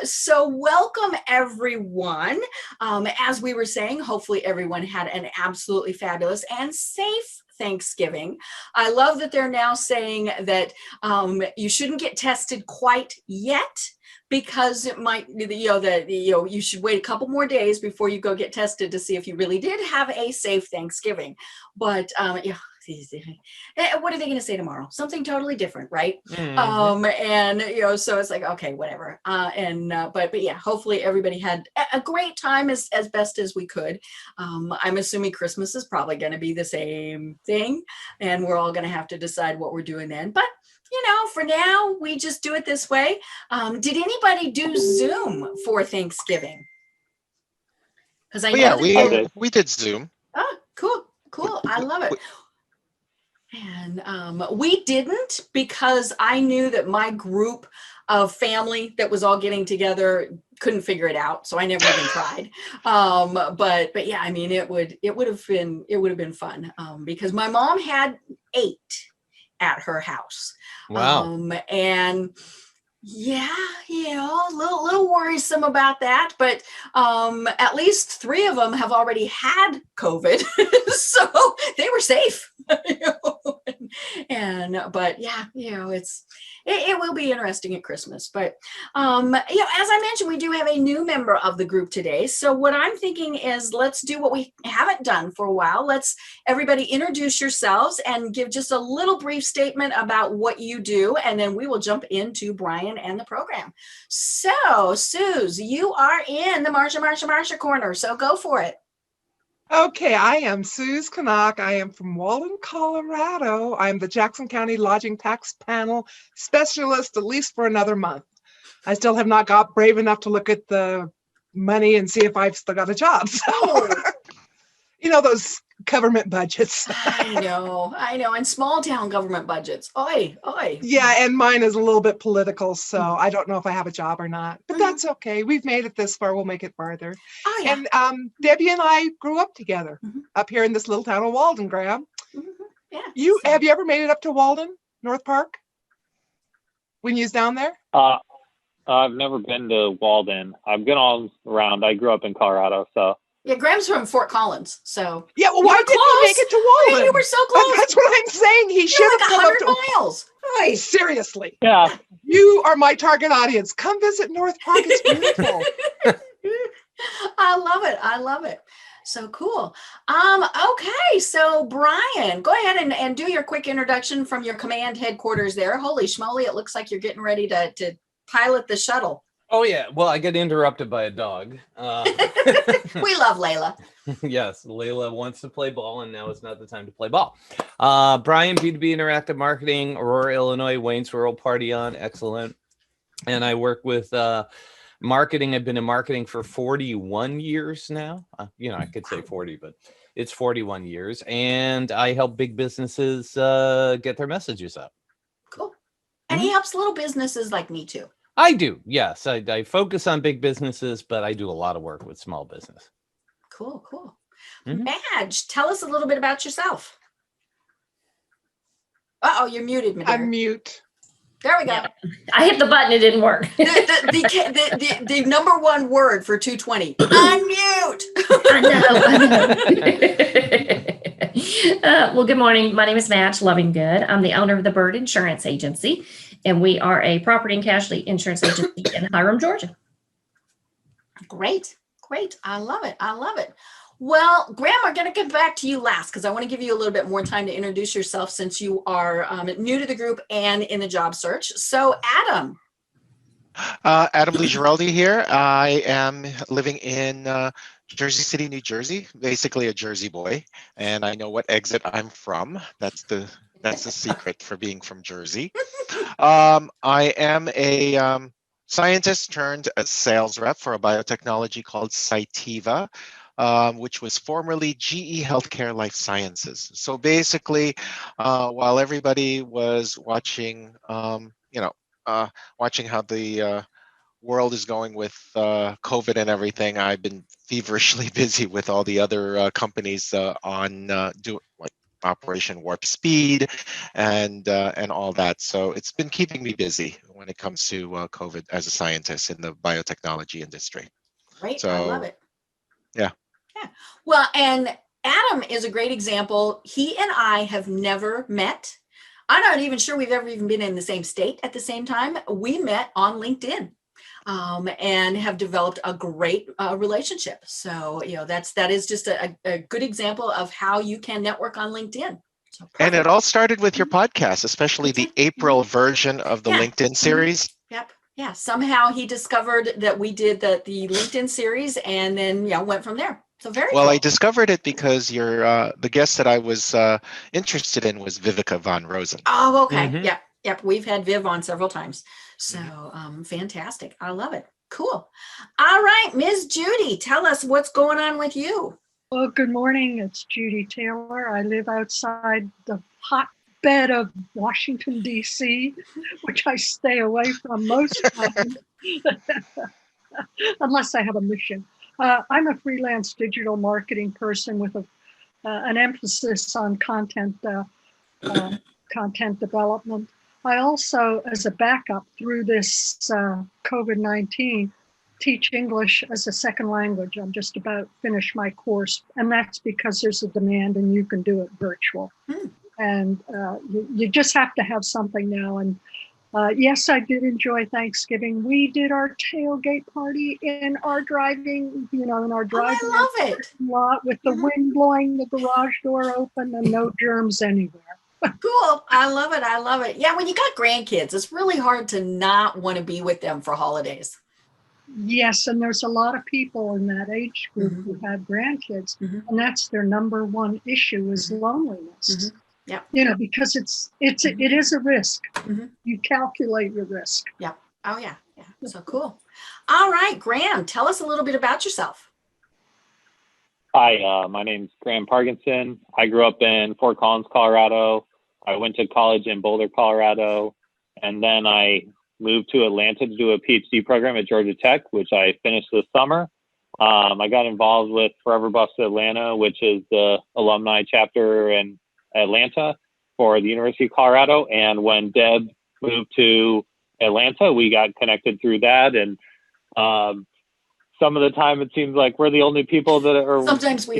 So welcome everyone. As we were saying, hopefully everyone had an absolutely fabulous and safe Thanksgiving. I love that they're now saying that you shouldn't get tested quite yet because it might, you should wait a couple more days before you go get tested to see if you really did have a safe Thanksgiving. But what are they going to say tomorrow? Something totally different, right? And so it's like, okay, whatever. But yeah, hopefully everybody had a great time as best as we could. I'm assuming Christmas is probably going to be the same thing, and we're all going to have to decide what we're doing then. But for now, we just do it this way. Did anybody do Zoom for Thanksgiving? Because I know we did Zoom. Oh, cool. I love it. And we didn't, because I knew that my group of family that was all getting together couldn't figure it out, so I never even tried. But yeah, I mean, it would have been fun because my mom had 8 at her house. Wow. And yeah, a little worrisome about that, but at least 3 of them have already had COVID, so they were safe. But yeah, it will be interesting at Christmas. But as I mentioned, we do have a new member of the group today. So what I'm thinking is, let's do what we haven't done for a while. Let's everybody introduce yourselves and give just a little brief statement about what you do, and then we will jump into Brian and the program. So, Suze, you are in the Marsha corner, so go for it. Okay, I am Suze Canuck. I am from Walden, Colorado. I'm the Jackson County Lodging Tax Panel Specialist, at least for another month. I still have not got brave enough to look at the money and see if I've still got a job. So, those government budgets. I know. And small town government budgets. Oi. Yeah, and mine is a little bit political, so I don't know if I have a job or not. But that's okay. We've made it this far. We'll make it farther. Oh, yeah. And Debbie and I grew up together up here in this little town of Walden, Graham. Yeah. Have you ever made it up to Walden, North Park? When you was down there? I've never been to Walden. I've been all around. I grew up in Colorado, so. Yeah, Graham's from Fort Collins, so. Yeah, well, why didn't you make it to Walden? I mean, you were so close. That's what I'm saying. He should have come up to 100 miles. Right. Seriously. Yeah. You are my target audience. Come visit North Park. It's beautiful. I love it. So cool. Okay, so Brian, go ahead and do your quick introduction from your command headquarters there. Holy schmoly, it looks like you're getting ready to pilot the shuttle. Oh, yeah. Well, I get interrupted by a dog. We love Layla. Yes, Layla wants to play ball, and now is not the time to play ball. Brian, B2B Interactive Marketing, Aurora, Illinois, Wayne's World Party on. Excellent. And I work with marketing. I've been in marketing for 41 years now. I could say 40, but it's 41 years. And I help big businesses get their messages out. Cool. And he helps little businesses like me, too. I do, yes. I focus on big businesses, but I do a lot of work with small business. Cool. Madge, tell us a little bit about yourself. Uh-oh, you're muted, Madge. I'm mute. There we go. Yeah. I hit the button, it didn't work. The number one word for 220, unmute. I know. Well, good morning. My name is Madge Lovinggood. I'm the owner of the Bird Insurance Agency, and we are a property and casualty insurance agency in Hiram, Georgia. Great. I love it. Well, Graham, we're going to get back to you last because I want to give you a little bit more time to introduce yourself since you are new to the group and in the job search. So, Adam. Adam Lee Giraldi here. I am living in Jersey City, New Jersey, basically a Jersey boy, and I know what exit I'm from. That's the secret for being from Jersey. I am a scientist turned a sales rep for a biotechnology called Cytiva, which was formerly GE Healthcare Life Sciences. So basically, while everybody was watching, watching how the world is going with COVID and everything, I've been feverishly busy with all the other companies Operation Warp Speed, and all that. So it's been keeping me busy when it comes to COVID as a scientist in the biotechnology industry. Great. So I love it. yeah. Yeah. Well, and Adam is a great example. He and I have never met. I'm not even sure we've ever even been in the same state at the same time. We met on LinkedIn. And have developed a great relationship. So, that is just a good example of how you can network on LinkedIn. So and it all started with your podcast, especially the April Mm-hmm. version of the LinkedIn series. Yep. Yeah. Somehow he discovered that we did the LinkedIn series, and then went from there. So very well. cool. I discovered it because your the guest that I was interested in was Vivica von Rosen. Oh, okay. Mhm. Yep. We've had Viv on several times. So fantastic. I love it. Cool. All right, Ms. Judy, tell us what's going on with you. Well, good morning. It's Judy Taylor. I live outside the hotbed of Washington, D.C., which I stay away from most times, unless I have a mission. I'm a freelance digital marketing person with an emphasis on content development. I also, as a backup through this COVID-19, teach English as a second language. I'm just about finished my course, and that's because there's a demand and you can do it virtual. And you just have to have something now. And yes, I did enjoy Thanksgiving. We did our tailgate party in our driving, in our driving I love it. lot with the wind blowing the garage door open and no germs anywhere. Cool. I love it. I love it. Yeah, when you got grandkids, it's really hard to not want to be with them for holidays. Yes, and there's a lot of people in that age group who have grandkids, and that's their number one issue is loneliness. Yeah. Because it is a risk. You calculate your risk. Yeah. Oh yeah. Yeah. So cool. All right, Graham, tell us a little bit about yourself. Hi, my name's Graham Parkinson. I grew up in Fort Collins, Colorado. I went to college in Boulder, Colorado, and then I moved to Atlanta to do a PhD program at Georgia Tech, which I finished this summer. I got involved with Forever Buffs Atlanta, which is the alumni chapter in Atlanta for the University of Colorado. And when Deb moved to Atlanta, we got connected through that. And some of the time it seems like we're the only people that are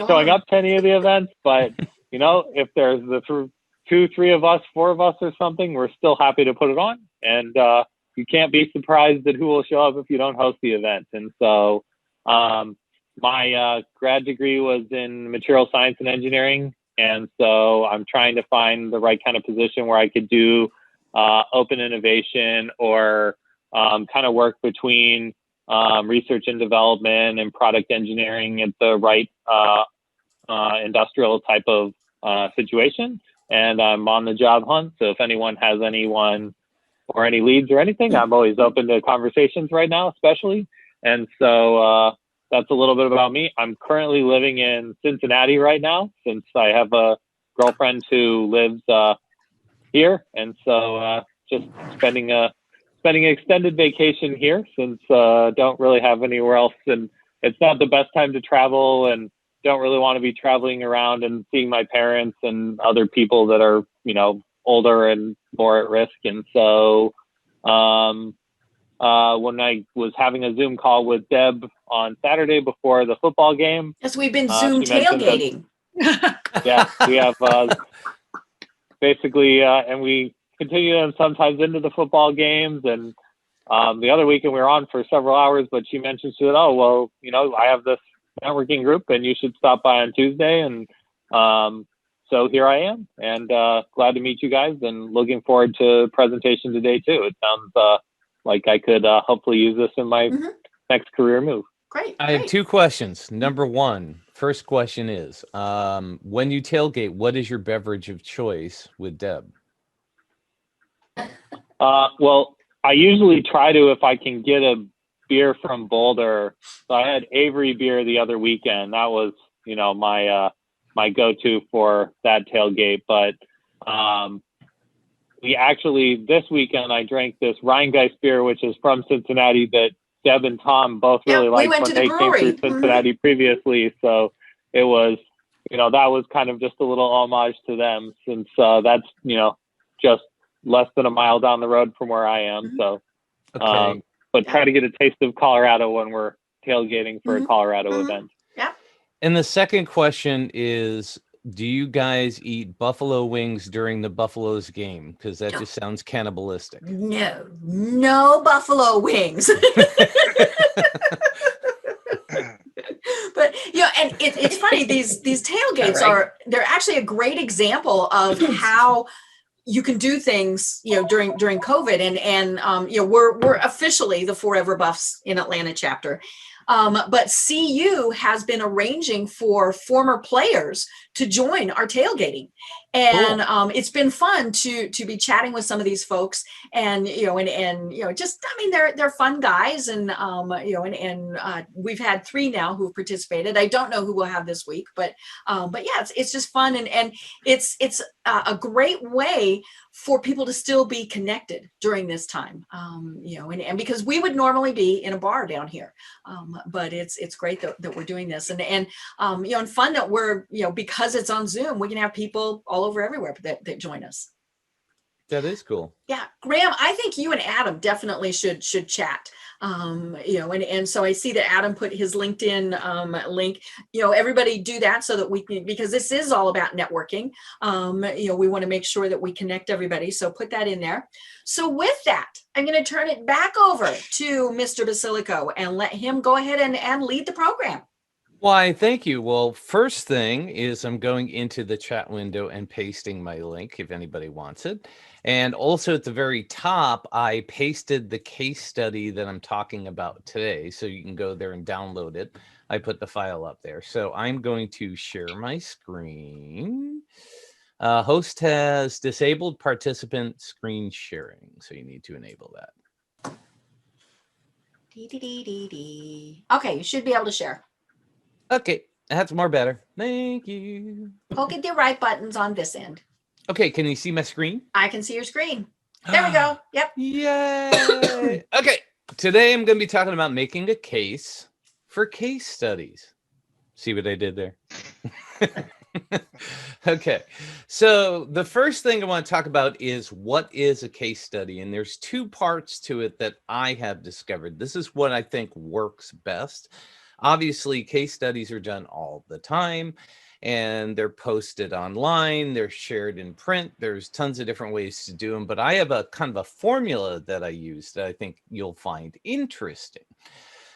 showing up to any of the events. But, if there's the 2, 3 of us, 4 of us or something, we're still happy to put it on. And you can't be surprised at who will show up if you don't host the event. And so my grad degree was in material science and engineering. And so I'm trying to find the right kind of position where I could do open innovation or kind of work between research and development and product engineering at the right industrial type of situation. And I'm on the job hunt. So if anyone has anyone or any leads or anything, I'm always open to conversations right now, especially. And so that's a little bit about me. I'm currently living in Cincinnati right now since I have a girlfriend who lives here. And so just spending an extended vacation here since don't really have anywhere else. And it's not the best time to travel and don't really want to be traveling around and seeing my parents and other people that are, older and more at risk. And so when I was having a Zoom call with Deb on Saturday before the football game. Yes, we've been Zoom tailgating. Yeah, we have basically, and we continue them sometimes into the football games. And the other weekend we were on for several hours, but she mentioned, she said, oh, well, I have this networking group and you should stop by on Tuesday. And so here I am, and glad to meet you guys and looking forward to presentation today too. It sounds like I could hopefully use this in my next career move. Great. I have 2 questions. Number one, first question is, when you tailgate, what is your beverage of choice with Deb? Well, I usually try to, if I can get a beer from Boulder. So I had Avery beer the other weekend. That was, my go-to for that tailgate. But we actually, this weekend, I drank this Rheingeist beer, which is from Cincinnati, that Deb and Tom both really liked when they came through Cincinnati previously. So it was that was kind of just a little homage to them, since that's, just less than a mile down the road from where I am. So, Okay. but try to get a taste of Colorado when we're tailgating for a Colorado event. Yeah. And the second question is, do you guys eat buffalo wings during the Buffaloes game? Because that just sounds cannibalistic. No buffalo wings. But and it's funny, these tailgates Right. they're actually a great example of how you can do things, during COVID, and we're officially the Forever Buffs in Atlanta chapter. But CU has been arranging for former players to join our tailgating, and it's been fun to be chatting with some of these folks, and just, I mean, they're fun guys, and we've had 3 now who've participated. I don't know who we'll have this week, but yeah, it's just fun, and it's a great way for people to still be connected during this time, and because we would normally be in a bar down here, but it's great that we're doing this, and fun that we're, because it's on Zoom, we can have people all over everywhere that join us. That is cool. Yeah, Graham, I think you and Adam definitely should chat. And so I see that Adam put his LinkedIn link. Everybody do that so that we can, because this is all about networking. We want to make sure that we connect everybody. So put that in there. So with that, I'm going to turn it back over to Mr. Basilico and let him go ahead and lead the program. Why, thank you. Well, first thing is I'm going into the chat window and pasting my link if anybody wants it. And also at the very top, I pasted the case study that I'm talking about today. So you can go there and download it. I put the file up there. So I'm going to share my screen. Host has disabled participant screen sharing. So you need to enable that. Okay, you should be able to share. Okay, that's more better. Thank you. Poke at the right buttons on this end. Okay, can you see my screen? I can see your screen. There we go. Yep. Yay. Okay, today I'm going to be talking about making a case for case studies. See what I did there? Okay, so the first thing I want to talk about is what is a case study, and there's 2 parts to it that I have discovered. This is what I think works best. Obviously, case studies are done all the time, and they're posted online, they're shared in print. There's tons of different ways to do them, but I have a kind of a formula that I use that I think you'll find interesting.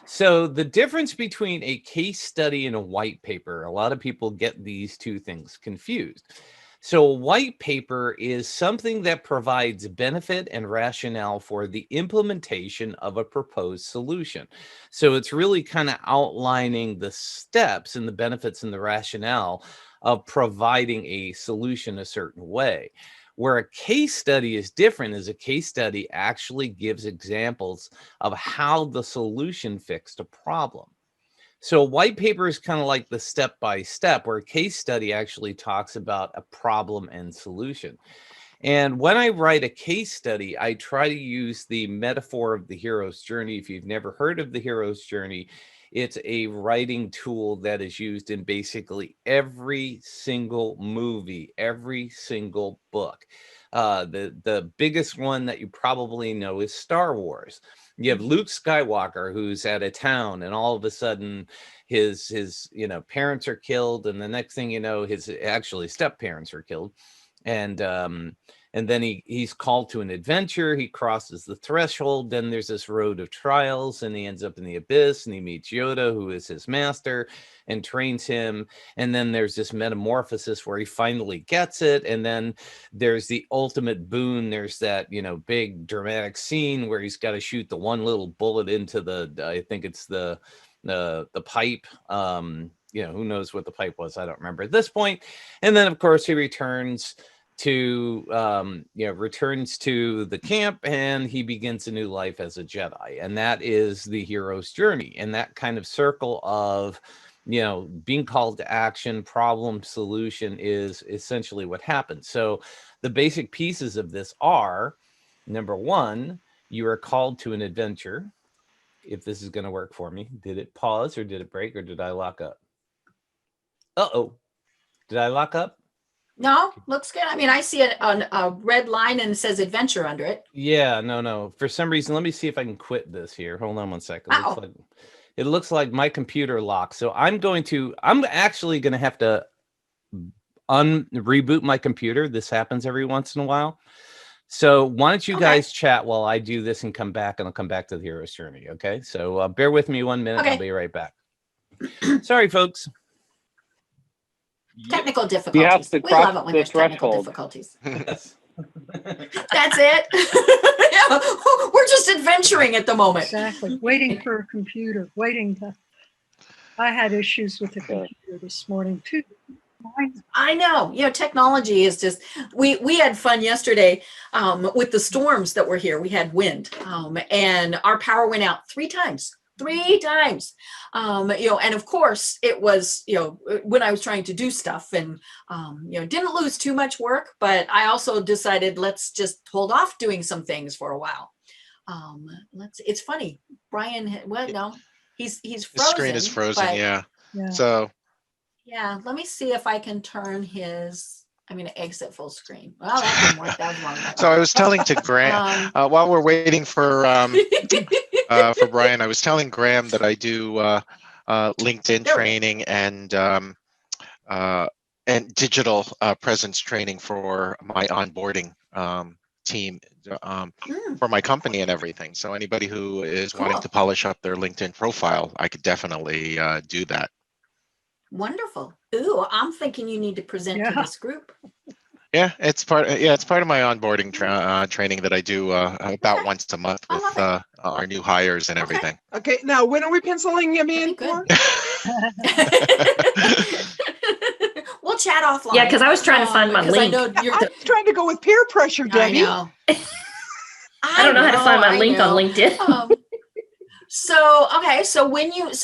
So the difference between a case study and a white paper, a lot of people get these 2 things confused. So a white paper is something that provides benefit and rationale for the implementation of a proposed solution. So it's really kind of outlining the steps and the benefits and the rationale of providing a solution a certain way. Where a case study is different is a case study actually gives examples of how the solution fixed a problem. So a white paper is kind of like the step by step, where a case study actually talks about a problem and solution. And when I write a case study, I try to use the metaphor of the hero's journey. If you've never heard of the hero's journey, it's a writing tool that is used in basically every single movie, every single book. The biggest one that you probably know is Star Wars. You have Luke Skywalker, who's at a town, and all of a sudden his parents are killed, and the next thing you know, his actually step parents are killed. And then he's called to an adventure. He crosses the threshold. Then there's this road of trials, and he ends up in the abyss, and he meets Yoda, who is his master, and trains him. And then there's this metamorphosis where he finally gets it. And then there's the ultimate boon. There's that, big dramatic scene where he's got to shoot the one little bullet into I think it's the pipe. Who knows what the pipe was? I don't remember at this point. And then, of course, he returns to the camp, and he begins a new life as a Jedi. And that is the hero's journey. And that kind of circle of being called to action, problem, solution is essentially what happens. So the basic pieces of this are, number 1, you are called to an adventure. If this is going to work for me, did it pause or did it break or did I lock up? Uh-oh. Did I lock up? No, looks good. I mean, I see a red line and it says adventure under it. Yeah, no. For some reason, let me see if I can quit this here. Hold on one second. Uh-oh. It looks like my computer locked. So I'm actually going to have to reboot my computer. This happens every once in a while. So why don't you guys chat while I do this and come back, and I'll come back to the hero's journey. Okay. So bear with me 1 minute. Okay. I'll be right back. Sorry, folks. Technical difficulties. You have to We love cross it when the there's technical threshold. difficulties. Yes. That's it. Yeah, we're just adventuring at the moment. Exactly. Waiting for a computer, I had issues with the computer this morning too. I know, technology is just, we had fun yesterday with the storms that were here. We had wind and our power went out three times. And of course it was, when I was trying to do stuff and, didn't lose too much work, but I also decided let's just hold off doing some things for a while. It's funny. Brian, he's frozen. The screen is frozen. Yeah. So yeah, let me see if I can turn I'm going to exit full screen. Well, that didn't work. That was wrong. so I was telling to Graham while we're waiting for Brian, I was telling Graham that I do LinkedIn training and digital presence training for my onboarding team for my company and everything. So anybody who is wanting to polish up their LinkedIn profile, I could definitely do that. Wonderful. Ooh, I'm thinking you need to present to this group. Yeah, it's part of my onboarding training that I do about once a month with our new hires and everything. Okay, now when are we penciling him in for? We'll chat offline. Yeah, because I was trying to find my link. I'm trying to go with peer pressure, Debbie. I know. I don't know how to find my link on LinkedIn. So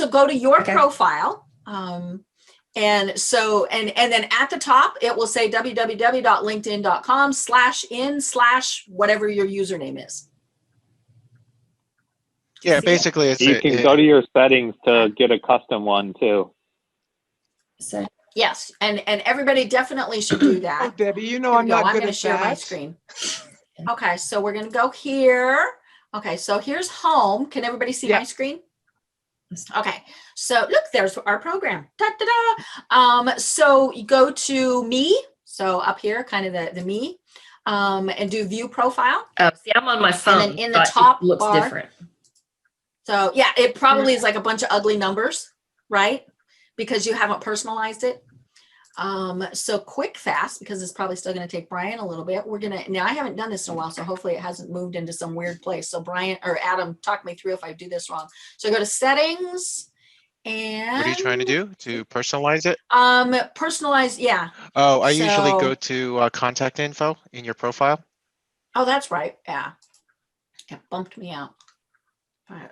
go to your profile. And then at the top, it will say www.linkedin.com/in/whatever your username is. Yeah, basically You can go to your settings to get a custom one too. So yes, and everybody definitely should do that. Oh, Debbie, I'm not good at that. I'm going to share my screen. Okay, so we're going to go here. Okay, so here's home. Can everybody see my screen? Okay, so look, there's our program. So you go to me. So up here, kind of the me, and do view profile. Oh, see, I'm on my phone. And then in the top looks bar, different. So yeah, it probably is like a bunch of ugly numbers, right? Because you haven't personalized it. So quick, fast, because it's probably still going to take Brian a little bit. Now I haven't done this in a while, so hopefully it hasn't moved into some weird place. So Brian or Adam, talk me through if I do this wrong. So go to settings and what are you trying to do to personalize it? Personalize, yeah. Oh, I usually go to contact info in your profile. Oh, that's right. Yeah. It bumped me out. All right.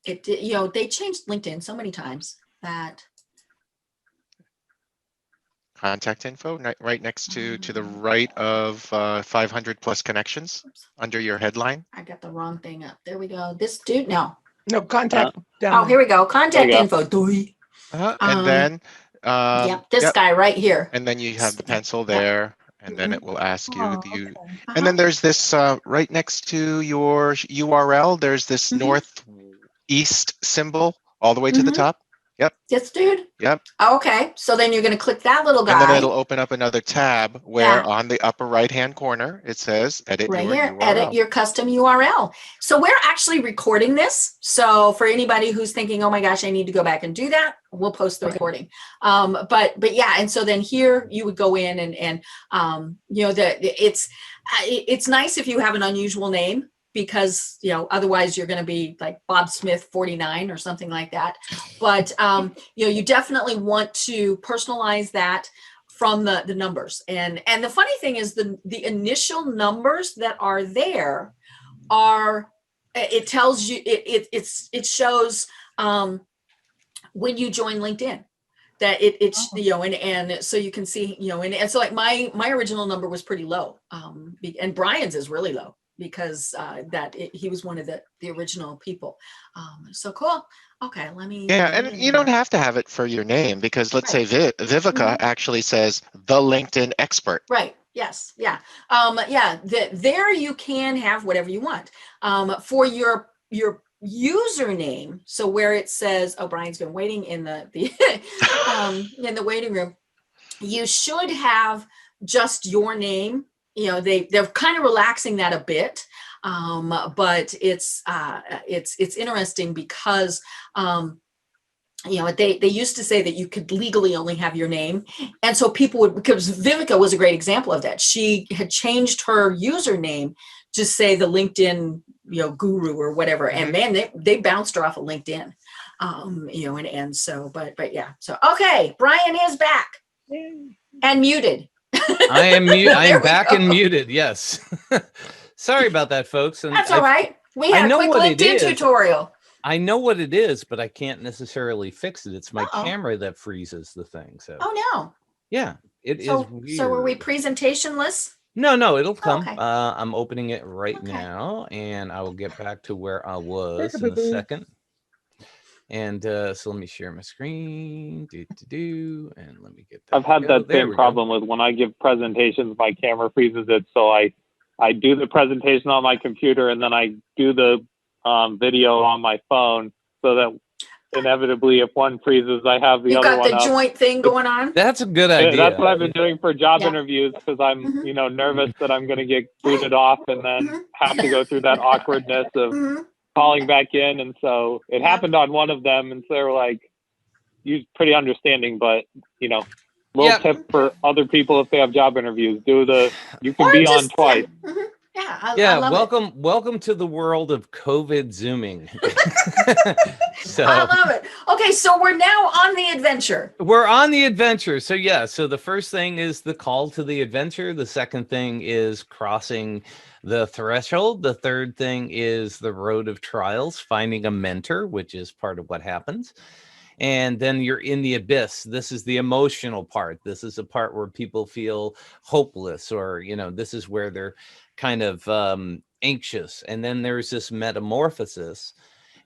It they changed LinkedIn so many times that contact info right next to the right of 500 plus connections. Oops. Under your headline. I got the wrong thing up. There we go. This dude, no contact. Here we go. Contact info. And then this guy right here. And then you have the pencil there. And then it will ask you and then there's this right next to your URL. There's this northeast symbol all the way to the top. Yep. This dude? Yep. Okay. So then you're going to click that little guy. And then it'll open up another tab where on the upper right-hand corner, it says edit your URL. Edit your custom URL. So we're actually recording this. So for anybody who's thinking, oh my gosh, I need to go back and do that, we'll post the recording. But yeah. And so then here you would go in and it's nice if you have an unusual name, because otherwise you're going to be like Bob Smith 49 or something like that. But you definitely want to personalize that from the numbers. And the funny thing is the initial numbers that are there are, it tells you, it shows when you join LinkedIn. That it's and so you can see and so like my original number was pretty low, and Brian's is really low, because he was one of the original people. So cool. Okay, let me. Yeah, and you don't have to have it for your name because let's say Vivica actually says the LinkedIn expert. Right. Yes. Yeah. Yeah. There you can have whatever you want. For your username. So where it says, "Oh, Brian's been waiting in the in the waiting room," you should have just your name. You know, they're kind of relaxing that a bit, but it's interesting because. You know, they used to say that you could legally only have your name. And so people would, because Vivica was a great example of that. She had changed her username to say the LinkedIn, you know, guru or whatever. And man, they bounced her off of LinkedIn. You know, and so, but yeah. So, okay, Brian is back and muted. I am I am back and muted. Yes. Sorry about that, folks. And that's all right. We had a quick LinkedIn tutorial. I know what it is, but I can't necessarily fix it. It's my camera that freezes the thing. So. Oh no. Yeah, it is weird. So are we presentationless? No, it'll come. Okay. I'm opening it right now, and I will get back to where I was in a second. And so let me share my screen. And let me get that. I've had that same problem with when I give presentations, my camera freezes it. So I do the presentation on my computer, and then I do the video on my phone, so that inevitably, if one freezes, I have the other one up. You got the joint thing going on? That's a good idea. That's what I've been doing for job interviews, because I'm, you know, nervous that I'm going to get booted off and then have to go through that awkwardness of calling back in. And so it happened on one of them, and so they were like, "You're pretty understanding, but you know, little tip for other people if they have job interviews: you can be on twice." Yeah, I love it. Welcome to the world of COVID Zooming. So I love it. Okay, so we're now on the adventure. We're on the adventure. So yeah, so the first thing is the call to the adventure. The second thing is crossing the threshold. The third thing is the road of trials, finding a mentor, which is part of what happens. And then you're in the abyss. This is the emotional part. This is a part where people feel hopeless, or, you know, this is where they're kind of anxious. And then there's this metamorphosis.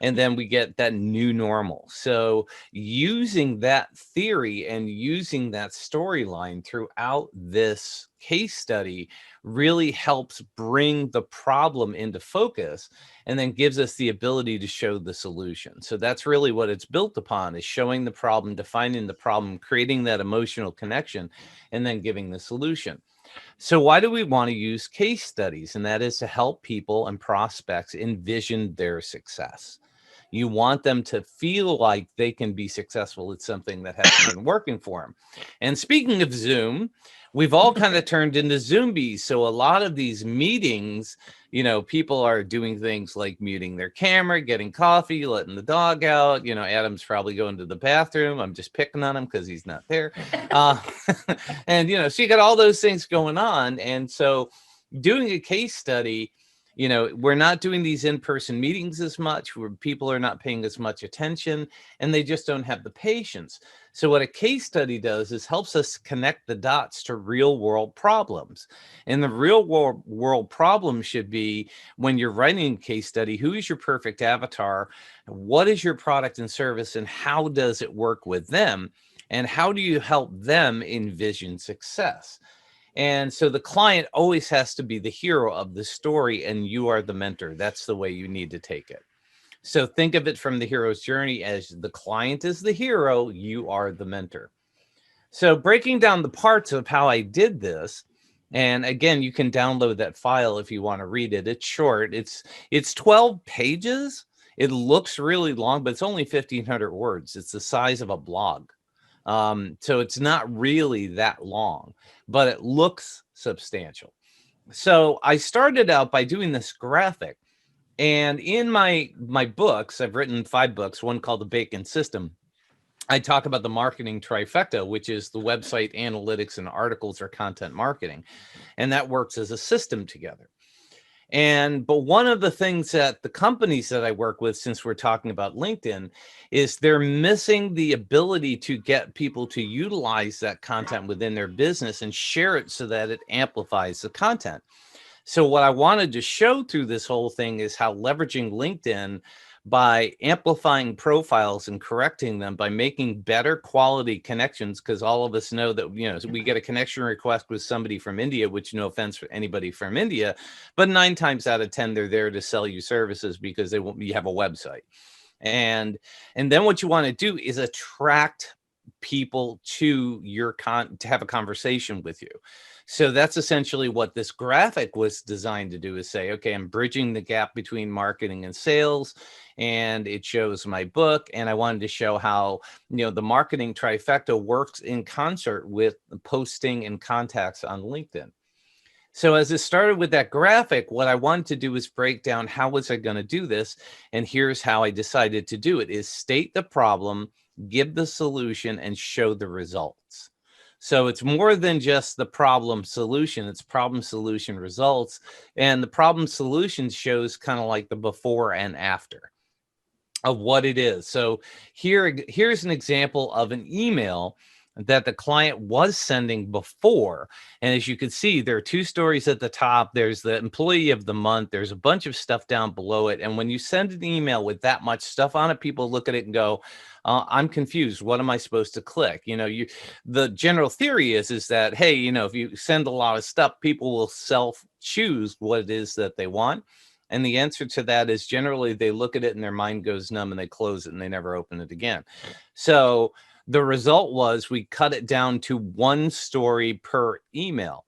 And then we get that new normal. So using that theory and using that storyline throughout this case study really helps bring the problem into focus, and then gives us the ability to show the solution. So that's really what it's built upon, is showing the problem, defining the problem, creating that emotional connection, and then giving the solution. So why do we want to use case studies? And that is to help people and prospects envision their success. You want them to feel like they can be successful at something that hasn't been working for them. And speaking of Zoom, we've all kind of turned into Zoombies. So a lot of these meetings, you know, people are doing things like muting their camera, getting coffee, letting the dog out. You know, Adam's probably going to the bathroom. I'm just picking on him because he's not there. And, you know, so you got all those things going on. And so doing a case study, you know, we're not doing these in-person meetings as much, where people are not paying as much attention, and they just don't have the patience. So what a case study does is helps us connect the dots to real world problems. And the real world problem should be, when you're writing a case study, who is your perfect avatar? What is your product and service, and how does it work with them? And how do you help them envision success? And so the client always has to be the hero of the story, and you are the mentor. That's the way you need to take it. So think of it from the hero's journey as the client is the hero, you are the mentor. So breaking down the parts of how I did this, and again, you can download that file if you want to read it. It's short. It's 12 pages. It looks really long, but it's only 1,500 words. It's the size of a blog. So it's not really that long, but it looks substantial. So I started out by doing this graphic, and in my books, I've written 5 books, one called The Bacon System. I talk about the marketing trifecta, which is the website, analytics, and articles, or content marketing. And that works as a system together. But one of the things that the companies that I work with, since we're talking about LinkedIn, is they're missing the ability to get people to utilize that content within their business and share it so that it amplifies the content. So what I wanted to show through this whole thing is how leveraging LinkedIn by amplifying profiles and correcting them, by making better quality connections, because all of us know that, we get a connection request with somebody from India, which, no offense for anybody from India, but 9 times out of 10, they're there to sell you services because you have a website. And then what you want to do is attract people to to have a conversation with you. So that's essentially what this graphic was designed to do, is say, okay, I'm bridging the gap between marketing and sales, and it shows my book. And I wanted to show how, the marketing trifecta works in concert with posting and contacts on LinkedIn. So as it started with that graphic, what I wanted to do is break down how was I going to do this. And here's how I decided to do it: is state the problem, give the solution, and show the results. So it's more than just the problem solution, it's problem solution results. And the problem solution shows kind of like the before and after of what it is. So here's an example of an email that the client was sending before. And as you can see, there are 2 stories at the top. There's the employee of the month. There's a bunch of stuff down below it. And when you send an email with that much stuff on it, people look at it and go, I'm confused. What am I supposed to click? The general theory is that, hey, if you send a lot of stuff, people will self-choose what it is that they want. And the answer to that is generally they look at it and their mind goes numb and they close it and they never open it again. So the result was we cut it down to 1 story per email,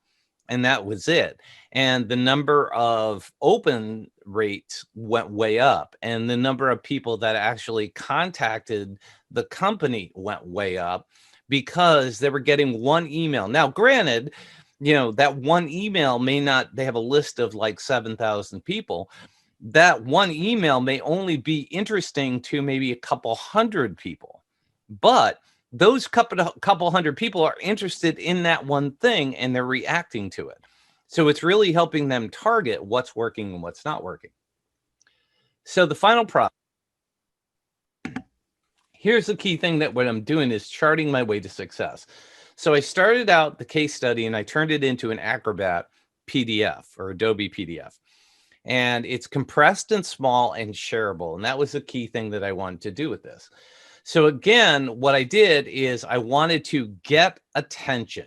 and that was it. And the number of open rates went way up, and the number of people that actually contacted the company went way up because they were getting 1 email. Now, granted, that 1 email they have a list of like 7,000 people. That 1 email may only be interesting to maybe a couple hundred people, but those couple hundred people are interested in that one thing and they're reacting to it. So it's really helping them target what's working and what's not working. So the final product, here's the key thing, that what I'm doing is charting my way to success. So I started out the case study and I turned it into an Acrobat PDF or Adobe PDF. And it's compressed and small and shareable. And that was the key thing that I wanted to do with this. So again, what I did is I wanted to get attention.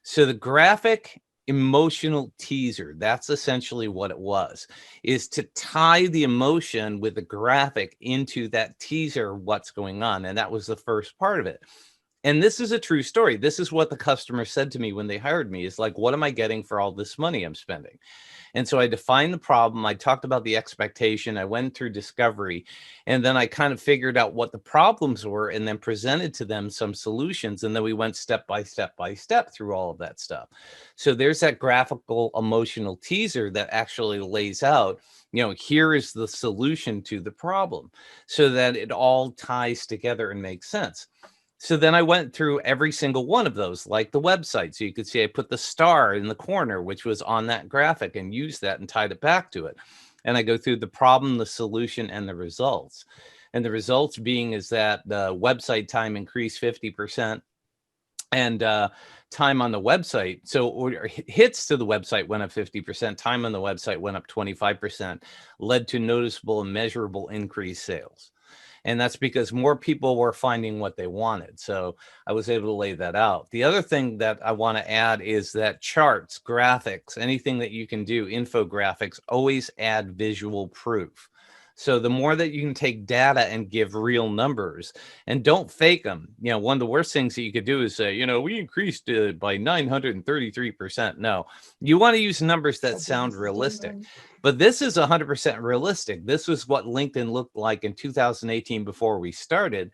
So the graphic emotional teaser, that's essentially what it was, is to tie the emotion with the graphic into that teaser, what's going on. And that was the first part of it. And this is a true story. This is what the customer said to me when they hired me, is like, what am I getting for all this money I'm spending? And so I defined the problem. I talked about the expectation. I went through discovery, and then I kind of figured out what the problems were and then presented to them some solutions. And then we went step by step through all of that stuff. So there's that graphical emotional teaser that actually lays out, here is the solution to the problem, so that it all ties together and makes sense. So then I went through every single one of those, like the website. So you could see I put the star in the corner, which was on that graphic, and used that and tied it back to it. And I go through the problem, the solution, and the results. And the results being is that the website time increased 50%, and time on the website. So hits to the website went up 50%, time on the website went up 25%, led to noticeable and measurable increased sales. And that's because more people were finding what they wanted. So I was able to lay that out. The other thing that I want to add is that charts, graphics, anything that you can do, infographics, always add visual proof. So the more that you can take data and give real numbers, and don't fake them. One of the worst things that you could do is say, we increased by 933%. No, you want to use numbers that sound realistic. But this is 100% realistic. This was what LinkedIn looked like in 2018 before we started.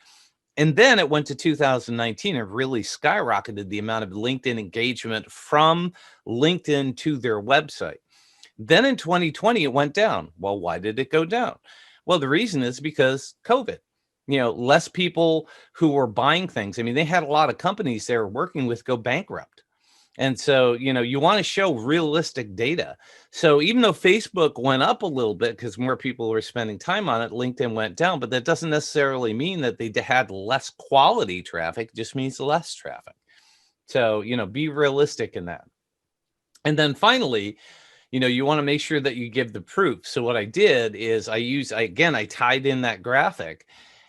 And then it went to 2019 and really skyrocketed the amount of LinkedIn engagement from LinkedIn to their website. Then in 2020, it went down. Well, why did it go down? Well, the reason is because COVID. Less people who were buying things. I mean, they had a lot of companies they were working with go bankrupt. And so, you want to show realistic data. So even though Facebook went up a little bit because more people were spending time on it, LinkedIn went down. But that doesn't necessarily mean that they had less quality traffic. It just means less traffic. So, be realistic in that. And then finally, you want to make sure that you give the proof. So what I did is I tied in that graphic.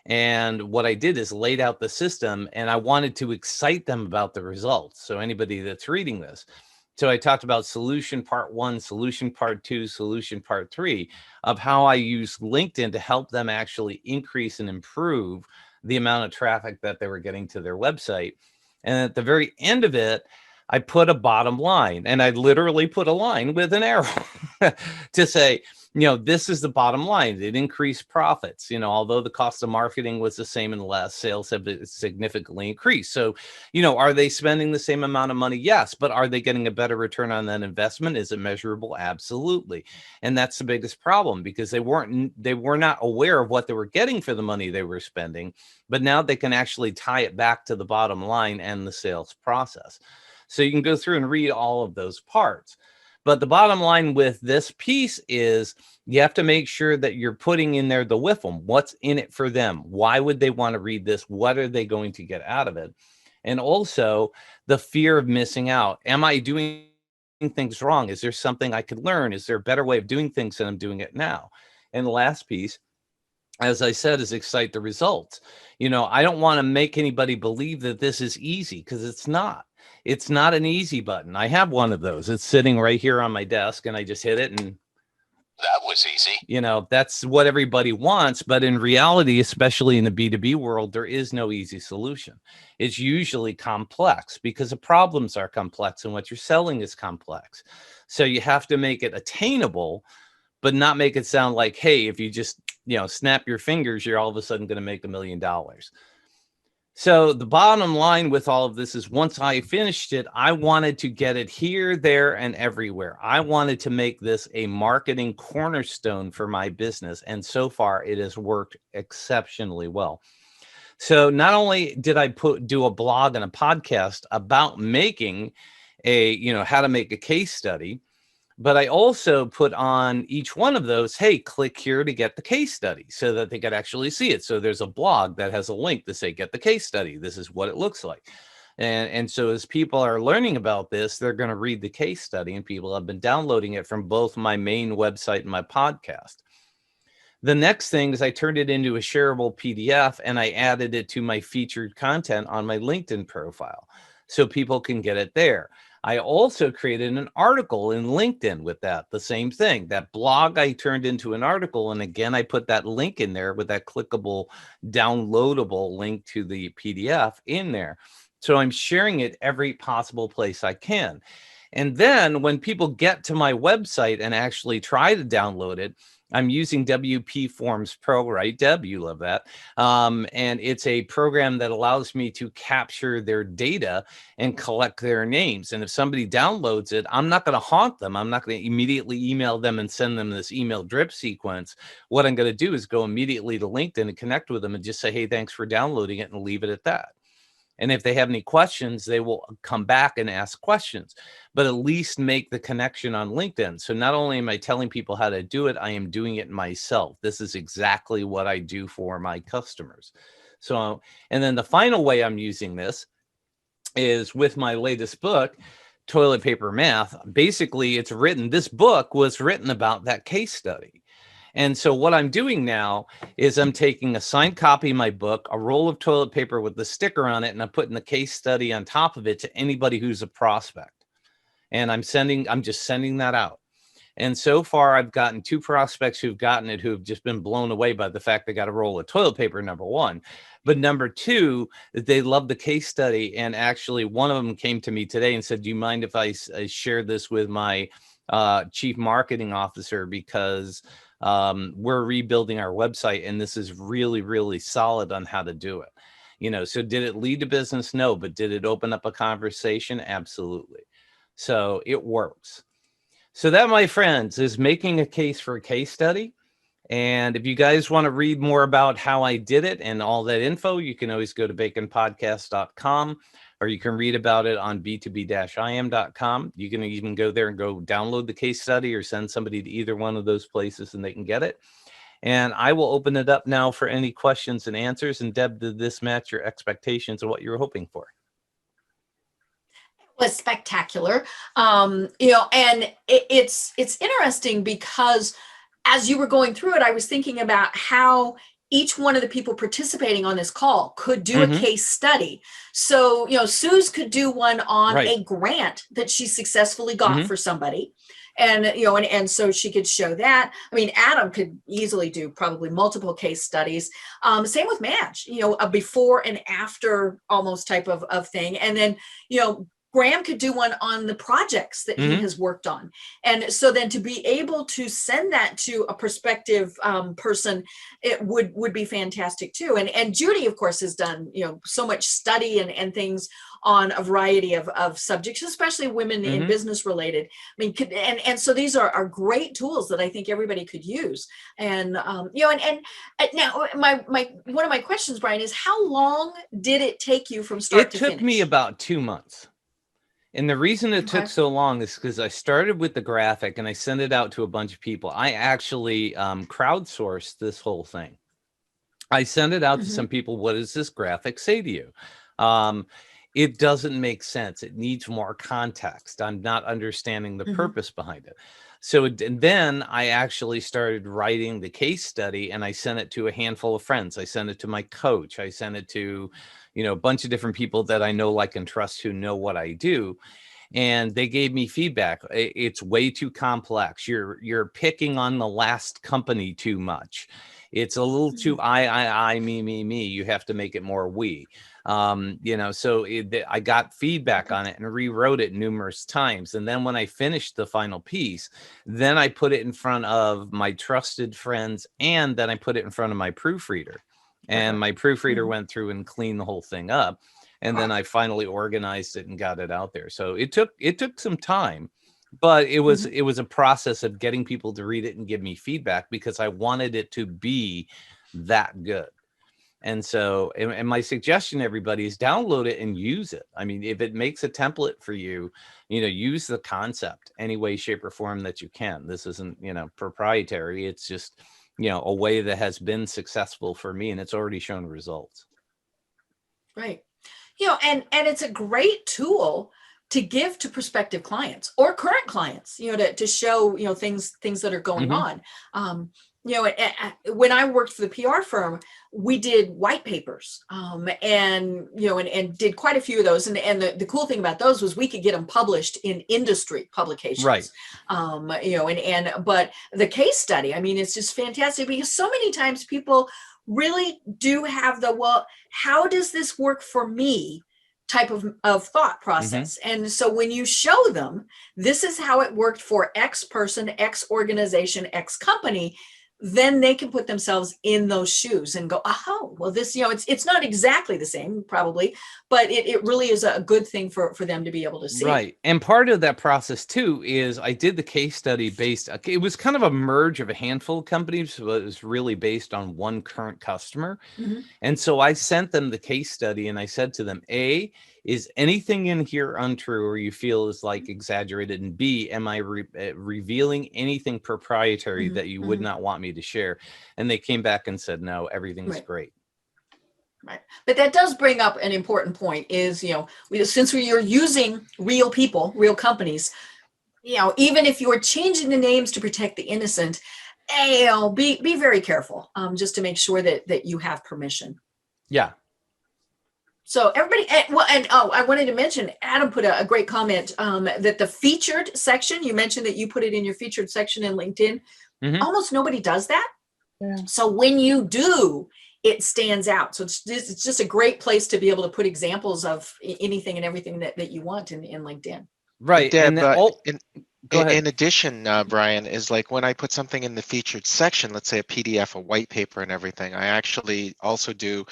And what I did is laid out the system, and I wanted to excite them about the results. So anybody that's reading this. So I talked about solution part 1, solution part 2, solution part 3 of how I use LinkedIn to help them actually increase and improve the amount of traffic that they were getting to their website. And at the very end of it, I put a bottom line, and I literally put a line with an arrow to say, this is the bottom line. It increased profits. Although the cost of marketing was the same and less, sales have significantly increased. So, are they spending the same amount of money? Yes. But are they getting a better return on that investment? Is it measurable? Absolutely. And that's the biggest problem, because they were not aware of what they were getting for the money they were spending. But now they can actually tie it back to the bottom line and the sales process. So you can go through and read all of those parts. But the bottom line with this piece is you have to make sure that you're putting in there the WIFM. What's in it for them? Why would they want to read this? What are they going to get out of it? And also the fear of missing out. Am I doing things wrong? Is there something I could learn? Is there a better way of doing things than I'm doing it now? And the last piece, as I said, is excite the results. I don't want to make anybody believe that this is easy, because it's not. It's not an easy button. I have one of those. It's sitting right here on my desk, and I just hit it, and that was easy. That's what everybody wants. But in reality, especially in the B2B world, there is no easy solution. It's usually complex, because the problems are complex and what you're selling is complex. So you have to make it attainable, but not make it sound like, hey, if you just, snap your fingers, you're all of a sudden going to make $1 million. So the bottom line with all of this is, once I finished it, I wanted to get it here, there, and everywhere. I wanted to make this a marketing cornerstone for my business. And so far, it has worked exceptionally well. So not only did I do a blog and a podcast about making how to make a case study, but I also put on each one of those, hey, click here to get the case study, so that they could actually see it. So there's a blog that has a link to say, get the case study. This is what it looks like. And so as people are learning about this, they're going to read the case study, and people have been downloading it from both my main website and my podcast. The next thing is I turned it into a shareable PDF, and I added it to my featured content on my LinkedIn profile, so people can get it there. I also created an article in LinkedIn with that, the same thing. That blog I turned into an article, and again, I put that link in there with that clickable, downloadable link to the PDF in there. So I'm sharing it every possible place I can. And then when people get to my website and actually try to download it, I'm using WP Forms Pro, right, Deb? You love that. And it's a program that allows me to capture their data and collect their names. And if somebody downloads it, I'm not going to haunt them. I'm not going to immediately email them and send them this email drip sequence. What I'm going to do is go immediately to LinkedIn and connect with them and just say, hey, thanks for downloading it, and leave it at that. And if they have any questions, they will come back and ask questions, but at least make the connection on LinkedIn. So not only am I telling people how to do it, I am doing it myself. This is exactly what I do for my customers. So, and then the final way I'm using this is with my latest book, Toilet Paper Math. Basically, this book was written about that case study. And so what I'm doing now is I'm taking a signed copy of my book, a roll of toilet paper with the sticker on it, and I'm putting the case study on top of it to anybody who's a prospect. And I'm just sending that out. And so far, I've gotten 2 prospects who've gotten it, who've just been blown away by the fact they got a roll of toilet paper, number 1. But number 2, they love the case study. And actually, one of them came to me today and said, do you mind if I share this with my chief marketing officer? Because we're rebuilding our website, and this is really, really solid on how to do it. So did it lead to business? No. But did it open up a conversation? Absolutely. So it works. So that, my friends, is making a case for a case study. And if you guys want to read more about how I did it and all that info, you can always go to baconpodcast.com, or you can read about it on b2b-im.com. You can even go there and go download the case study, or send somebody to either one of those places and they can get it. And I will open it up now for any questions and answers. And Deb, did this match your expectations of what you were hoping for? Was spectacular. And it's interesting because as you were going through it, I was thinking about how each one of the people participating on this call could do a case study. So, Suze could do one on Right. a grant that she successfully got for somebody. And, and so she could show that. I mean, Adam could easily do probably multiple case studies. Same with Madge, a before and after almost type of thing. And then, Graham could do one on the projects that he has worked on. And so then to be able to send that to a prospective person, it would be fantastic too. And Judy, of course, has done, so much study and things on a variety of subjects, especially women in business related. I mean, and so these are great tools that I think everybody could use. And, and now my one of my questions, Brian, is how long did it take you from start to finish? It took me about 2 months. And the reason it took so long is because I started with the graphic and I sent it out to a bunch of people. I actually crowdsourced this whole thing. I sent it out to some people. What does this graphic say to you? It doesn't make sense. It needs more context. I'm not understanding the purpose behind it. So and then I actually started writing the case study and I sent it to a handful of friends. I sent it to my coach. I sent it to, a bunch of different people that I know, like, and trust who know what I do. And they gave me feedback. It's way too complex. You're picking on the last company too much. It's a little too I, me. You have to make it more we. So I got feedback on it and rewrote it numerous times. And then when I finished the final piece, then I put it in front of my trusted friends, and then I put it in front of my proofreader. And my proofreader went through and cleaned the whole thing up. And then I finally organized it and got it out there. So it took some time, but it was a process of getting people to read it and give me feedback because I wanted it to be that good. And so, and my suggestion to everybody is download it and use it. I mean, if it makes a template for you, use the concept any way, shape, or form that you can. This isn't, proprietary. It's just, a way that has been successful for me, and it's already shown results. Right. And it's a great tool to give to prospective clients or current clients, to show, things that are going on. When I worked for the PR firm, we did white papers, and did quite a few of those. And the cool thing about those was we could get them published in industry publications. Right. But the case study, I mean, it's just fantastic because so many times people really do have well, how does this work for me type of thought process. And so when you show them, this is how it worked for X person, X organization, X company, then they can put themselves in those shoes and go, oh, well, this, it's not exactly the same probably, but it really is a good thing for them to be able to see. Right. And part of that process too is I did the case study it was kind of a merge of a handful of companies, but it was really based on one current customer. And so I sent them the case study and I said to them, A, is anything in here untrue or you feel is like exaggerated? And B, am I revealing anything proprietary that you would not want me to share? And they came back and said, no, everything's great. Right. But that does bring up an important point is, since we are using real people, real companies, even if you're changing the names to protect the innocent, be very careful, just to make sure that you have permission. Yeah. So everybody, I wanted to mention, Adam put a great comment that the featured section, you mentioned that you put it in your featured section in LinkedIn. Almost nobody does that. Yeah. So when you do, it stands out. So it's just a great place to be able to put examples of anything and everything that you want in LinkedIn. Right. Deb, And in addition, Brian, is like when I put something in the featured section, let's say a PDF, a white paper and everything, I actually also do,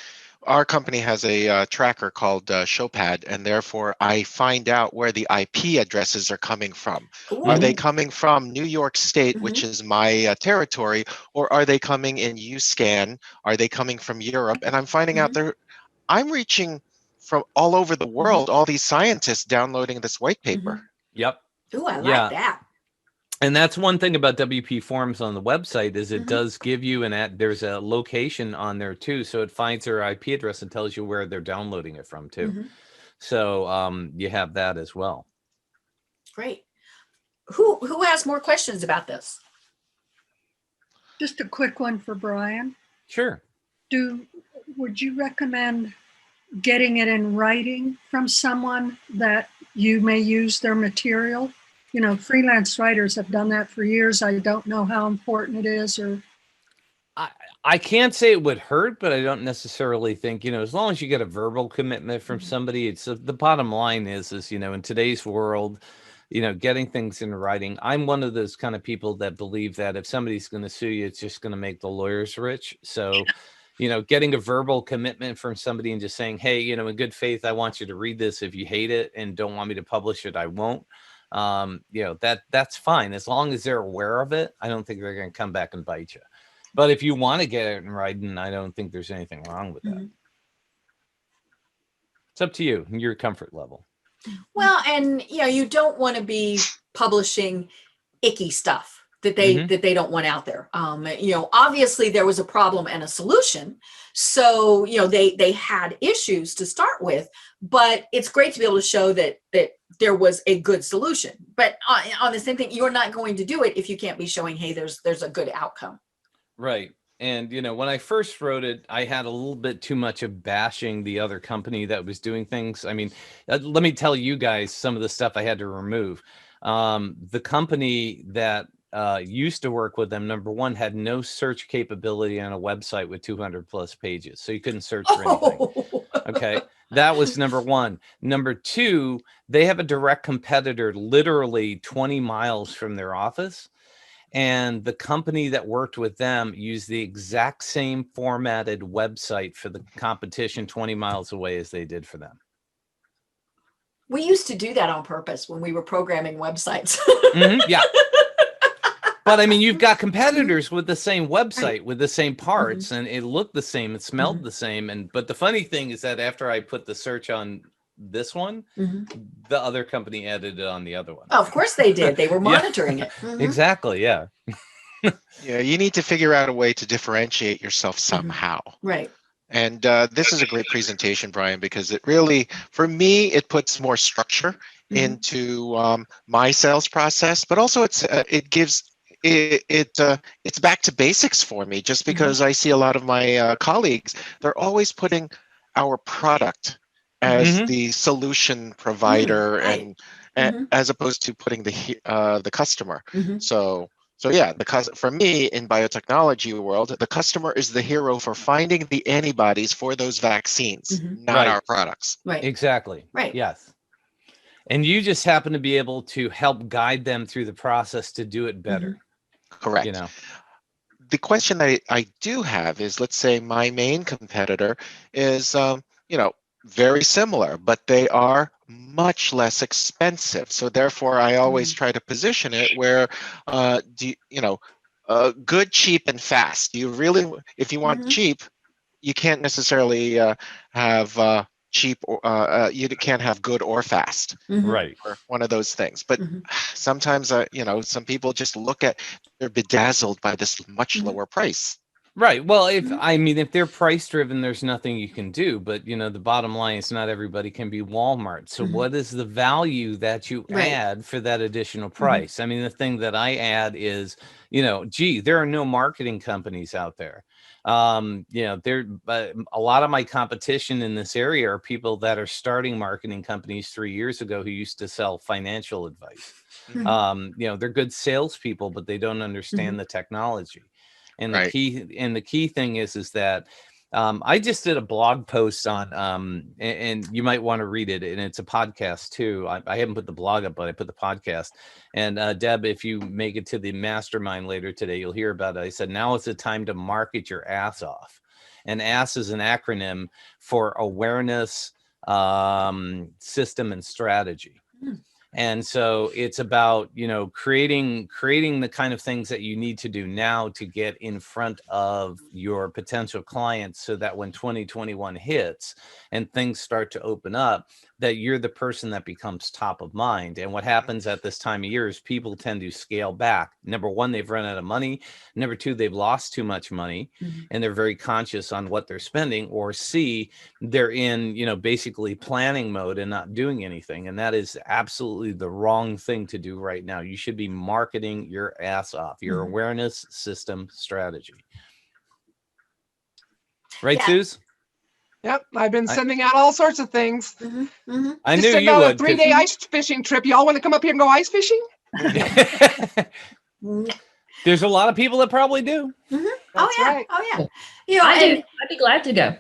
our company has a tracker called Showpad, and therefore I find out where the IP addresses are coming from. Are they coming from New York State, which is my territory, or are they coming in UScan? Are they coming from Europe? And I'm finding out I'm reaching from all over the world, all these scientists downloading this white paper. Yep. Ooh, I like that. And that's one thing about WP Forms on the website is it does give you there's a location on there too. So it finds their IP address and tells you where they're downloading it from too. So you have that as well. Great. Who has more questions about this? Just a quick one for Brian. Sure. Would you recommend getting it in writing from someone that you may use their material? You know, freelance writers have done that for years. I don't know how important it is, or I can't say it would hurt, but I don't necessarily think, as long as you get a verbal commitment from somebody, it's the bottom line is, in today's world, getting things in writing. I'm one of those kind of people that believe that if somebody's going to sue you, it's just going to make the lawyers rich. So, getting a verbal commitment from somebody and just saying, hey, in good faith, I want you to read this. If you hate it and don't want me to publish it, I won't. That's fine. As long as they're aware of it, I don't think they're going to come back and bite you. But if you want to get it in writing, I don't think there's anything wrong with that. Mm-hmm. It's up to you, your comfort level. Well, and you don't want to be publishing icky stuff that they don't want out there. Obviously there was a problem and a solution. So, they had issues to start with, but it's great to be able to show that there was a good solution. But on the same thing, you're not going to do it if you can't be showing, hey, there's a good outcome. Right. And, when I first wrote it, I had a little bit too much of bashing the other company that was doing things. I mean, let me tell you guys some of the stuff I had to remove. The company that used to work with them, number one, had no search capability on a website with 200 plus pages. So you couldn't search for anything. Okay. That was number one. Number two, they have a direct competitor literally 20 miles from their office. And the company that worked with them used the exact same formatted website for the competition 20 miles away as they did for them. We used to do that on purpose when we were programming websites. Mm-hmm, yeah. But I mean, you've got competitors with the same website, with the same parts, and it looked the same, it smelled the same. But the funny thing is that after I put the search on this one, the other company added it on the other one. Oh, of course they did. They were monitoring it. Exactly. Yeah. Yeah. You need to figure out a way to differentiate yourself somehow. Right. And this is a great presentation, Brian, because it really, for me, it puts more structure into my sales process, but also it's back to basics for me, just because I see a lot of my colleagues, they're always putting our product as the solution provider and as opposed to putting the customer. So yeah, because for me in biotechnology world, the customer is the hero for finding the antibodies for those vaccines, not our products. Right. Exactly. Right. Yes. And you just happen to be able to help guide them through the process to do it better. Correct. The question that I do have is, let's say my main competitor is, very similar, but they are much less expensive. So therefore, I always try to position it where, good, cheap, and fast. You really, if you want cheap, you can't necessarily have cheap, or you can't have good or fast. Right. Or one of those things. But sometimes, some people just they're bedazzled by this much lower price. Right. Well, if they're price driven, there's nothing you can do. But, the bottom line is not everybody can be Walmart. So what is the value that you add for that additional price? I mean, the thing that I add is, there are no marketing companies out there. A lot of my competition in this area are people that are starting marketing companies 3 years ago who used to sell financial advice. They're good salespeople, but they don't understand the technology. And the key thing is that I just did a blog post on, and you might want to read it, and it's a podcast too. I haven't put the blog up, but I put the podcast. And Deb, if you make it to the mastermind later today, you'll hear about it. I said, now is the time to market your ass off. And ASS is an acronym for awareness, system, and strategy. And so it's about, creating the kind of things that you need to do now to get in front of your potential clients, so that when 2021 hits and things start to open up, that you're the person that becomes top of mind. And what happens at this time of year is people tend to scale back. Number one, they've run out of money. Number two, they've lost too much money, and they're very conscious on what they're spending. Or C, they're in, basically planning mode and not doing anything. And that is absolutely the wrong thing to do right now. You should be marketing your ass off, your awareness system strategy. Right, Yeah. Suze? Yep, I've been sending out all sorts of things. I Just knew sent you out would. a 3-day ice fishing trip. Y'all want to come up here and go ice fishing? There's a lot of people that probably do. Oh That's yeah. right. Oh yeah. I do. I'd be glad to go.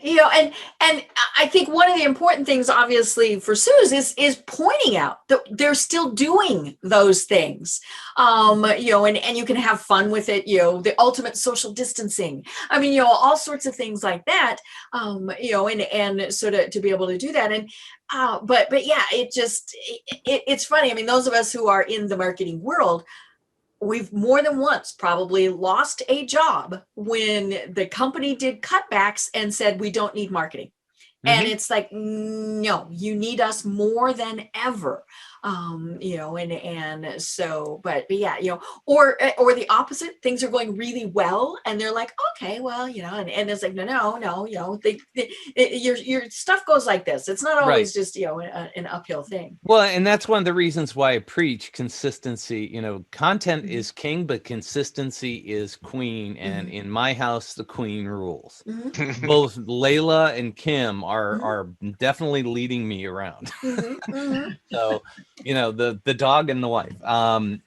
Yeah, and I think one of the important things, obviously, for Suze is pointing out that they're still doing those things, and you can have fun with it, the ultimate social distancing. I mean, all sorts of things like that, and so to be able to do that, and but yeah, it's funny. I mean, those of us who are in the marketing world, we've more than once probably lost a job when the company did cutbacks and said, we don't need marketing. And it's like, no, you need us more than ever. And so, but yeah, or the opposite, things are going really well and they're like, okay, well, and it's like, no, your stuff goes like this. It's not always just, an uphill thing. Well, and that's one of the reasons why I preach consistency. Content is king, but consistency is queen. And in my house, the queen rules. Both Layla and Kim are definitely leading me around. So, the dog and the wife,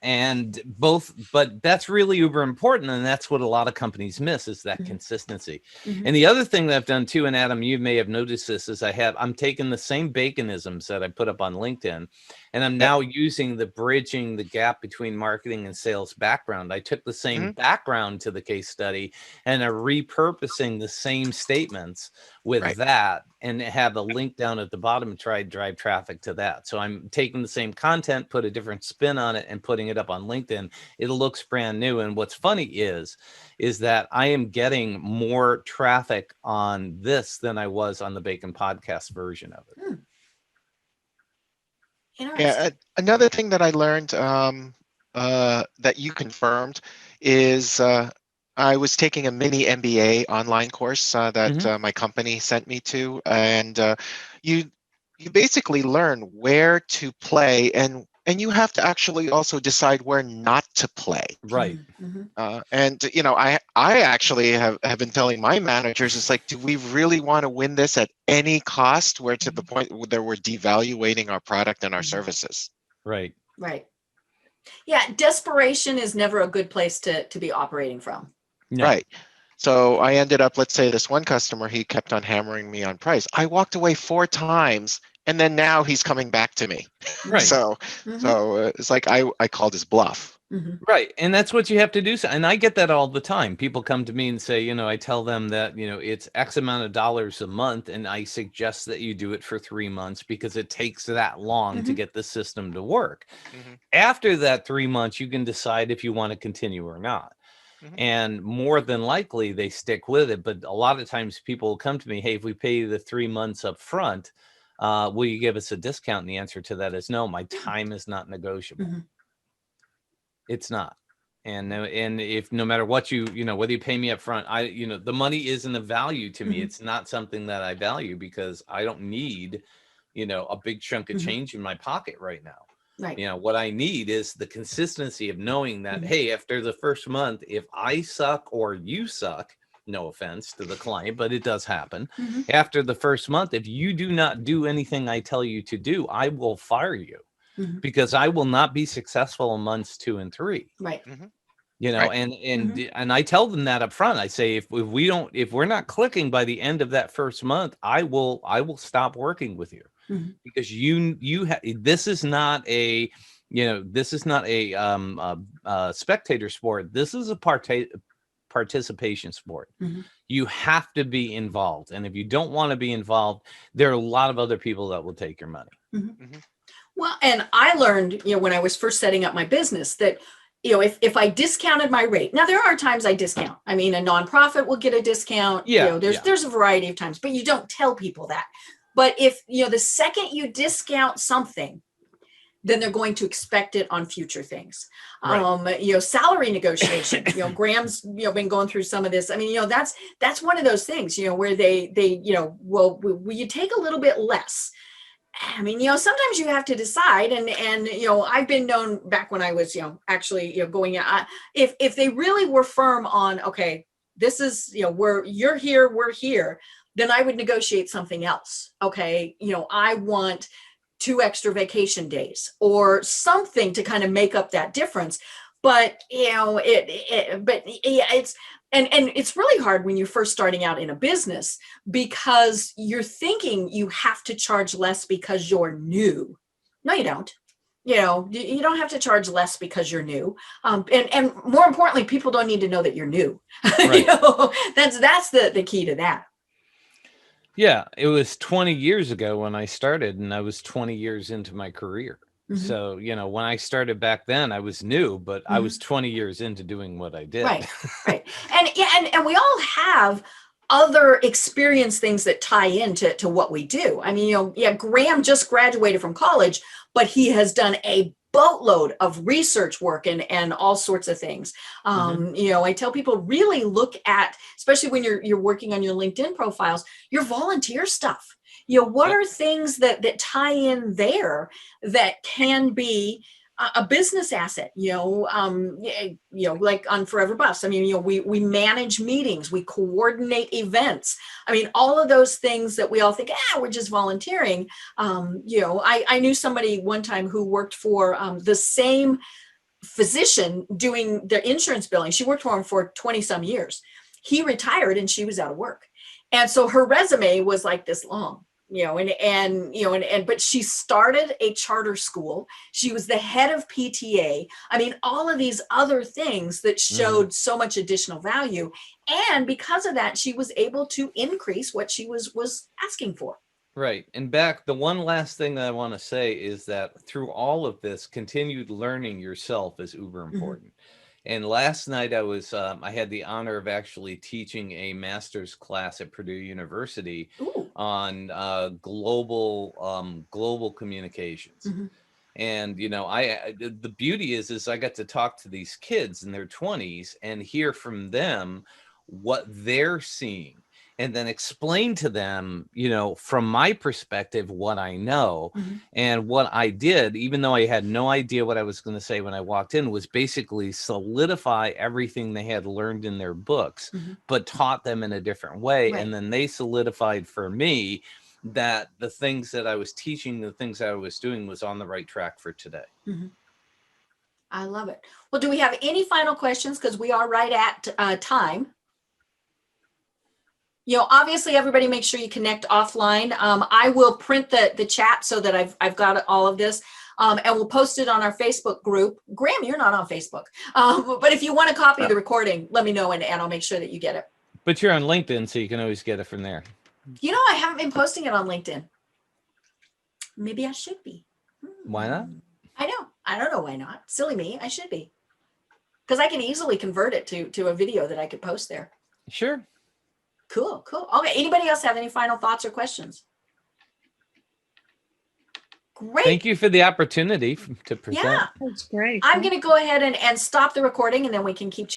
and both, but that's really uber important. And that's what a lot of companies miss, is that consistency. And the other thing that I've done too, and Adam, you may have noticed this, is I'm taking the same baconisms that I put up on LinkedIn, and I'm now using bridging the gap between marketing and sales background. I took the same background to the case study and are repurposing the same statements with that, and have a link down at the bottom and try to drive traffic to that. So I'm taking the same content, put a different spin on it, and putting it up on LinkedIn. It looks brand new. And what's funny is that I am getting more traffic on this than I was on the Bacon Podcast version of it. Yeah, another thing that I learned that you confirmed is I was taking a mini MBA online course that my company sent me to, and you basically learn where to play, and you have to actually also decide where not to play. Right. And I actually have been telling my managers, it's like, do we really want to win this at any cost? Where to the point where we're devaluating our product and our services. Right. Yeah, desperation is never a good place to be operating from. No. Right. So I ended up, let's say this one customer, he kept on hammering me on price. I walked away 4 times, and then now he's coming back to me. Right. So it's like I called his bluff. Right. And that's what you have to do. And I get that all the time. People come to me and say, I tell them that, it's X amount of dollars a month. And I suggest that you do it for 3 months because it takes that long to get the system to work. After that 3 months, you can decide if you want to continue or not. And more than likely they stick with it. But a lot of times people will come to me, hey, if we pay you the 3 months up front, will you give us a discount? And the answer to that is no, my time is not negotiable. It's not. And if no matter what whether you pay me up front, the money isn't a value to me. It's not something that I value because I don't need, a big chunk of change in my pocket right now. Right. What I need is the consistency of knowing that, hey, after the first month, if I suck or you suck, no offense to the client, but it does happen. After the first month, if you do not do anything I tell you to do, I will fire you. Because I will not be successful in months 2 and 3. Right. And I tell them that up front. I say, if we're not clicking by the end of that first month, I will stop working with you because this is not a spectator sport. This is a participation sport. You have to be involved. And if you don't want to be involved, there are a lot of other people that will take your money. Well, and I learned, when I was first setting up my business that, if I discounted my rate, now there are times I discount. I mean, a nonprofit will get a discount. Yeah, There's a variety of times, but you don't tell people that. But if, the second you discount something, then they're going to expect it on future things. Right. Salary negotiation, Graham's, been going through some of this. I mean, that's one of those things, where they, well, will you take a little bit less? I mean, sometimes you have to decide, and I've been known back when I was, actually, going out, if they really were firm on, okay, this is, where you're here, we're here, then I would negotiate something else. Okay, I want 2 extra vacation days or something to kind of make up that difference. But but yeah, and it's really hard when you're first starting out in a business, because you're thinking you have to charge less because you're new. No, you don't. You don't have to charge less because you're new. And more importantly, people don't need to know that you're new. Right. That's the key to that. Yeah, it was 20 years ago when I started, and I was 20 years into my career. Mhm. So, when I started back then, I was new, but I Mhm. was 20 years into doing what I did. Right. And yeah, and we all have other experience things that tie into what we do. I mean, Graham just graduated from college, but he has done a boatload of research work and all sorts of things. I tell people, really look at, especially when you're working on your LinkedIn profiles, your volunteer stuff. What Yep. are things that tie in there that can be a business asset, like on Forever Buffs. I mean, we manage meetings, we coordinate events. I mean, all of those things that we all think, we're just volunteering. I knew somebody one time who worked for the same physician doing their insurance billing. She worked for him for 20 some years. He retired and she was out of work. And so her resume was like this long. But she started a charter school. She was the head of PTA. I mean, all of these other things that showed so much additional value. And because of that, she was able to increase what she was asking for. Right. And the one last thing that I want to say is that through all of this, continued learning yourself is uber important. And last night I had the honor of actually teaching a master's class at Purdue University Ooh. on global communications. And the beauty is I got to talk to these kids in their 20s and hear from them what they're seeing, and then explain to them, from my perspective, what I know. And what I did, even though I had no idea what I was going to say when I walked in, was basically solidify everything they had learned in their books, but taught them in a different way. Right. And then they solidified for me that the things that I was teaching, the things that I was doing, was on the right track for today. I love it. Well, do we have any final questions? Because we are right at time. Obviously, everybody make sure you connect offline. I will print the chat so that I've got all of this, and we'll post it on our Facebook group. Graham, you're not on Facebook, but if you want a copy of the recording, let me know, and I'll make sure that you get it. But you're on LinkedIn, so you can always get it from there. I haven't been posting it on LinkedIn. Maybe I should be. Why not? I don't know why not. Silly me. I should be, because I can easily convert it to a video that I could post there. Sure. Cool. Okay. Anybody else have any final thoughts or questions? Great. Thank you for the opportunity to present. Yeah, That's great. I'm going to go ahead and stop the recording, and then we can keep